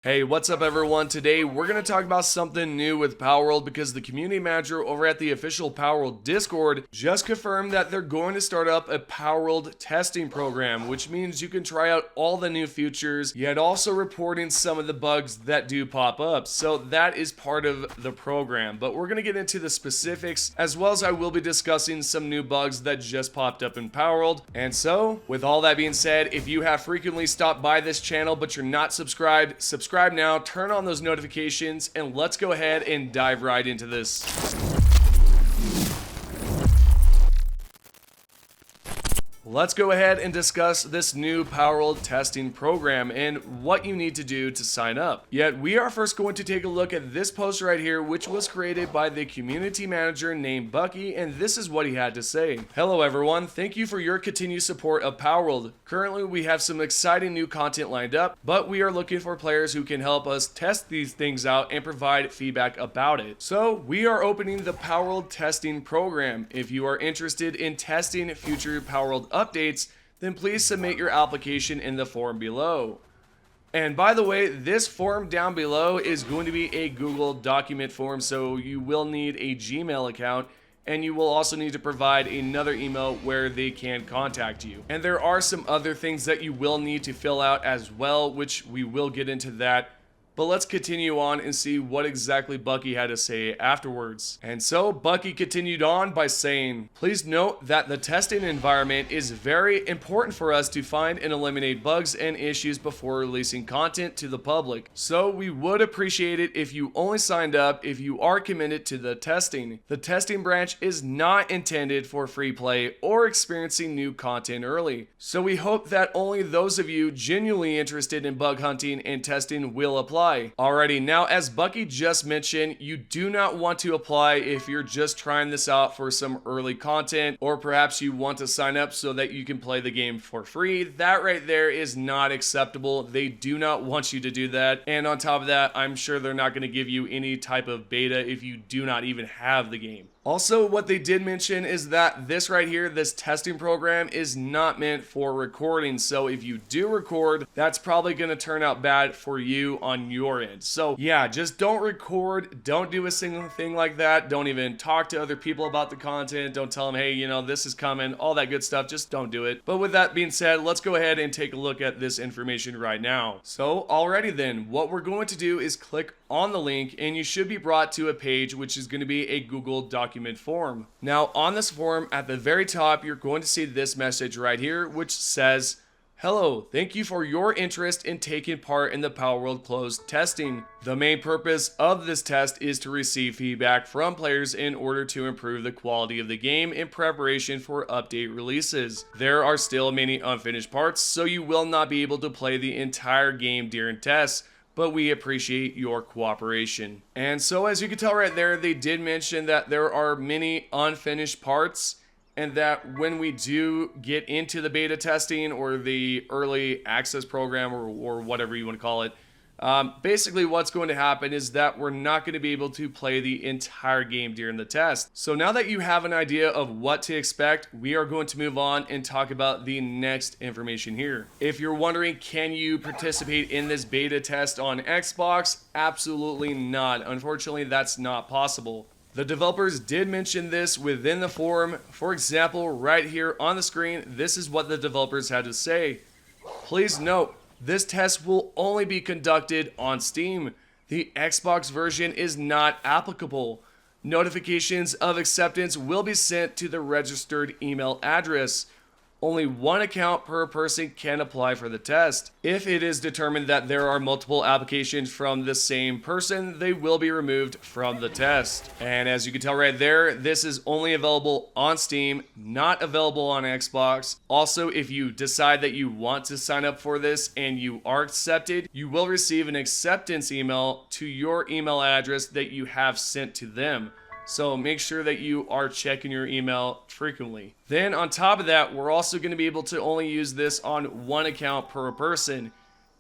Hey, what's up everyone? Today we're going to talk about something new with Palworld because the community manager over at the official Palworld Discord just confirmed that they're going to start up a Palworld testing program, which means you can try out all the new features, yet also reporting some of the bugs that do pop up. So that is part of the program, but we're going to get into the specifics as well as I will be discussing some new bugs that just popped up in Palworld. And so, with all that being said, if you have frequently stopped by this channel but you're not subscribed now, turn on those notifications, and let's go ahead and dive right into this. Let's go ahead and discuss this new Palworld testing program and what you need to do to sign up. Yet we are first going to take a look at this post right here, which was created by the community manager named Bucky, and this is what he had to say. Hello everyone, thank you for your continued support of Palworld. Currently we have some exciting new content lined up, but we are looking for players who can help us test these things out and provide feedback about it. So we are opening the Palworld testing program. If you are interested in testing future Palworld updates, then please submit your application in the form below. And by the way, this form down below is going to be a Google document form, so you will need a Gmail account, and you will also need to provide another email where they can contact you. And there are some other things that you will need to fill out as well, which we will get into that. But let's continue on and see what exactly Bucky had to say afterwards. And so Bucky continued on by saying, "Please note that the testing environment is very important for us to find and eliminate bugs and issues before releasing content to the public. So we would appreciate it if you only signed up if you are committed to the testing. The testing branch is not intended for free play or experiencing new content early. So we hope that only those of you genuinely interested in bug hunting and testing will apply." Alrighty, now as Bucky just mentioned, you do not want to apply if you're just trying this out for some early content, or perhaps you want to sign up so that you can play the game for free. That right there is not acceptable. They do not want you to do that. And on top of that, I'm sure they're not going to give you any type of beta if you do not even have the game. Also, what they did mention is that this right here, this testing program, is not meant for recording. So if you do record, that's probably going to turn out bad for you on your end. So yeah, just don't record. Don't do a single thing like that. Don't even talk to other people about the content. Don't tell them, hey, you know, this is coming, all that good stuff. Just don't do it. But with that being said, let's go ahead and take a look at this information right now. So alrighty then, what we're going to do is click on the link, and you should be brought to a page which is going to be a Google document form. Now on this form at the very top, you're going to see this message right here which says, "Hello, thank you for your interest in taking part in the Palworld closed testing. The main purpose of this test is to receive feedback from players in order to improve the quality of the game in preparation for update releases. There are still many unfinished parts, so you will not be able to play the entire game during tests, but we appreciate your cooperation." And so as you can tell right there, they did mention that there are many unfinished parts, and that when we do get into the beta testing or the early access program or whatever you want to call it, basically what's going to happen is that we're not going to be able to play the entire game during the test. So now that you have an idea of what to expect, we are going to move on and talk about the next information here. If you're wondering, can you participate in this beta test on Xbox? Absolutely not. Unfortunately, that's not possible. The developers did mention this within the forum. For example, right here on the screen, this is what the developers had to say. "Please note, this test will only be conducted on Steam. The Xbox version is not applicable. Notifications of acceptance will be sent to the registered email address. Only one account per person can apply for the test. If it is determined that there are multiple applications from the same person, they will be removed from the test." And as you can tell right there, this is only available on Steam, not available on Xbox. Also, if you decide that you want to sign up for this and you are accepted, you will receive an acceptance email to your email address that you have sent to them. So make sure that you are checking your email frequently. Then on top of that, we're also going to be able to only use this on one account per person.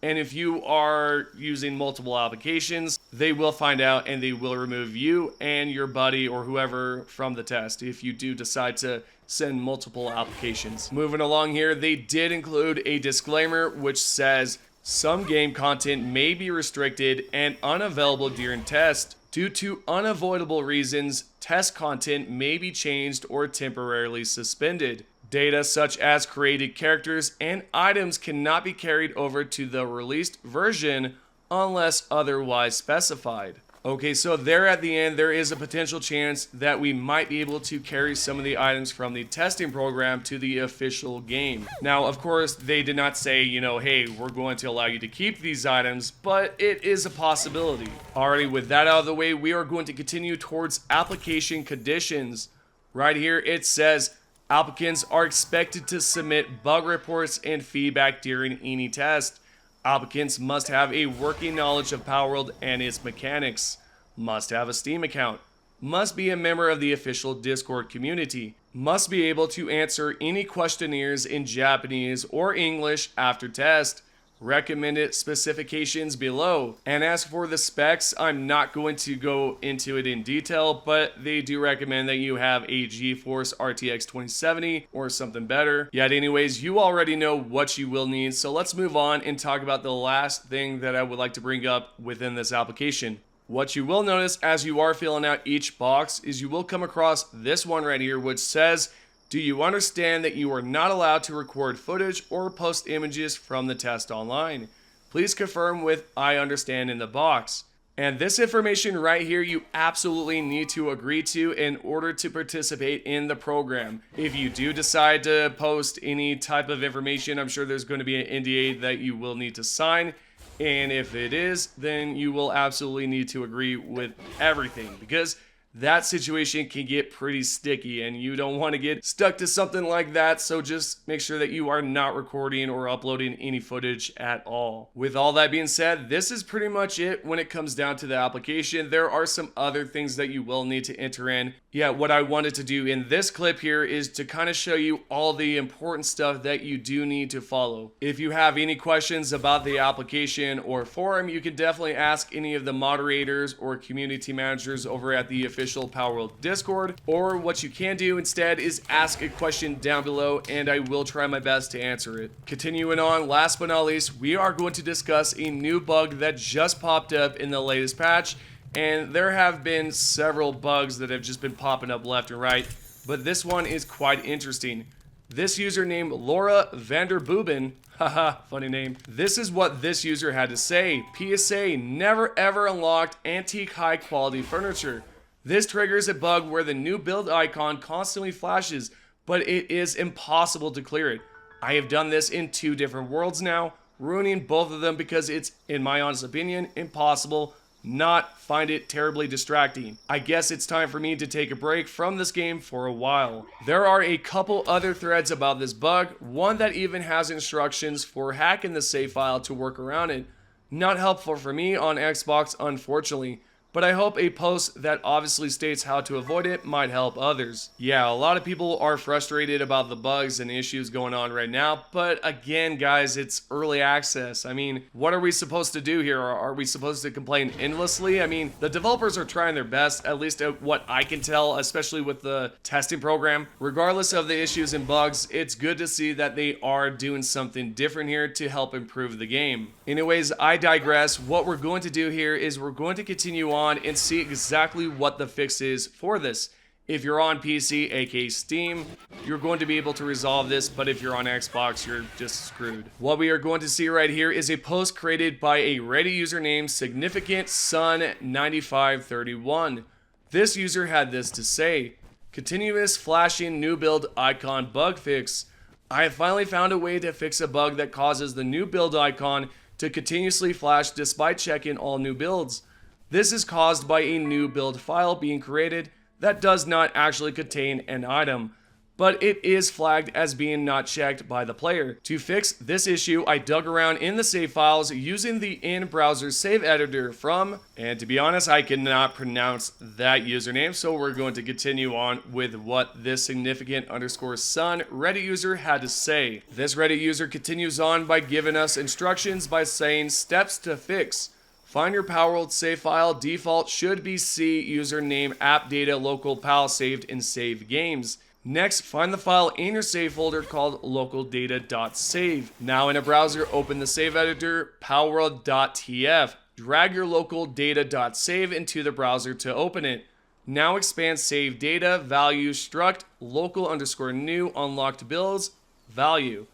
And if you are using multiple applications, they will find out and they will remove you and your buddy or whoever from the test if you do decide to send multiple applications. Moving along here, they did include a disclaimer which says, Some game content may be restricted and unavailable during test. Due to unavoidable reasons, test content may be changed or temporarily suspended. Data such as created characters and items cannot be carried over to the released version unless otherwise specified. Okay, so there at the end, there is a potential chance that we might be able to carry some of the items from the testing program to the official game. Now, of course, they did not say, hey, we're going to allow you to keep these items, but it is a possibility. Alrighty, with that out of the way, we are going to continue towards application conditions. Right here, it says, applicants are expected to submit bug reports and feedback during any test. Applicants must have a working knowledge of Palworld and its mechanics, must have a Steam account, must be a member of the official Discord community, must be able to answer any questionnaires in Japanese or English after test, recommended specifications below. And as for the specs, I'm not going to go into it in detail, but they do recommend that you have a GeForce RTX 2070 or something better. Yet anyways, you already know what you will need, so let's move on and talk about the last thing that I would like to bring up within this application. What you will notice as you are filling out each box is you will come across this one right here, which says, do you understand that you are not allowed to record footage or post images from the test online? Please confirm with I understand in the box. And this information right here you absolutely need to agree to in order to participate in the program. If you do decide to post any type of information, I'm sure there's going to be an NDA that you will need to sign. And if it is, then you will absolutely need to agree with everything, because that situation can get pretty sticky and you don't want to get stuck to something like that, so just make sure that you are not recording or uploading any footage at all. With all that being said, this is pretty much it when it comes down to the application. There are some other things that you will need to enter in. Yeah, what I wanted to do in this clip here is to kind of show you all the important stuff that you do need to follow. If you have any questions about the application or forum, you can definitely ask any of the moderators or community managers over at the official Palworld Discord, or what you can do instead is ask a question down below and I will try my best to answer it. Continuing on, last but not least, we are going to discuss a new bug that just popped up in the latest patch. And there have been several bugs that have just been popping up left and right, but this one is quite interesting. This user named Laura Vanderbuben, haha, funny name. This is what this user had to say. PSA, never ever unlocked antique high quality furniture. This triggers a bug where the new build icon constantly flashes, but it is impossible to clear it. I have done this in 2 different worlds now, ruining both of them because it's, in my honest opinion, impossible. Not find it terribly distracting. I guess it's time for me to take a break from this game for a while. There are a couple other threads about this bug, one that even has instructions for hacking the save file to work around it. Not helpful for me on Xbox, unfortunately, but I hope a post that obviously states how to avoid it might help others. Yeah, a lot of people are frustrated about the bugs and issues going on right now, but again, guys, it's early access. I mean, what are we supposed to do here? Are we supposed to complain endlessly? I mean, the developers are trying their best, at least at what I can tell, especially with the testing program. Regardless of the issues and bugs, it's good to see that they are doing something different here to help improve the game. Anyways, I digress. What we're going to do here is we're going to continue on and see exactly what the fix is for this. If you're on PC, aka Steam, you're going to be able to resolve this, but if you're on Xbox, you're just screwed. What we are going to see right here is a post created by a Reddit user named Significant Sun 9531. This user had this to say: continuous flashing new build icon bug fix. I have finally found a way to fix a bug that causes the new build icon to continuously flash despite checking all new builds. This is caused by a new build file being created that does not actually contain an item, but it is flagged as being not checked by the player. To fix this issue, I dug around in the save files using the in-browser save editor from, and to be honest, I cannot pronounce that username, so we're going to continue on with what this significant_sun Reddit user had to say. This Reddit user continues on by giving us instructions by saying steps to fix. Find your Palworld save file. Default should be C username app data local pal saved in save games. Next, find the file in your save folder called localdata.save. Now in a browser, open the save editor, palworld.tf. Drag your localdata.save into the browser to open it. Now expand save data, value, struct, local_new, unlocked builds, value.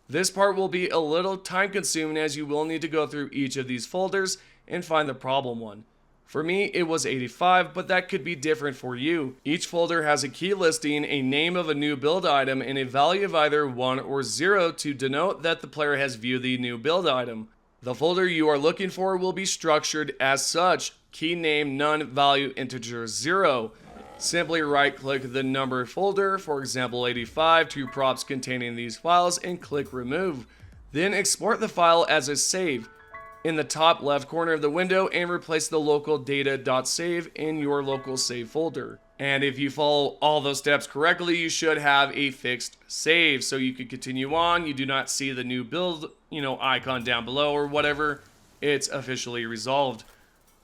This part will be a little time consuming as you will need to go through each of these folders and find the problem one. For me, it was 85, but that could be different for you. Each folder has a key listing, a name of a new build item, and a value of either 1 or 0 to denote that the player has viewed the new build item. The folder you are looking for will be structured as such: key name none, value integer 0. Simply right-click the number folder, for example 85, to props containing these files, and click remove. Then export the file as a save in the top left corner of the window and replace the local data.save in your local save folder. And if you follow all those steps correctly, you should have a fixed save, so you can continue on. You do not see the new build, icon down below or whatever. It's officially resolved.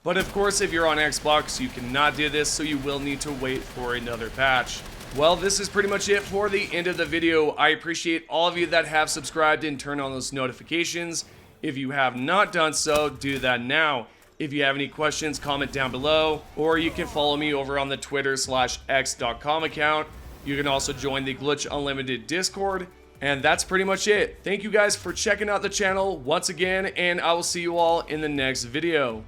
But of course, if you're on Xbox, you cannot do this, so you will need to wait for another patch. Well, this is pretty much it for the end of the video. I appreciate all of you that have subscribed and turned on those notifications. If you have not done so, do that now. If you have any questions, comment down below, or you can follow me over on the twitter/x.com account. You can also join the Glitch Unlimited Discord, and that's pretty much it. Thank you guys for checking out the channel once again, and I will see you all in the next video.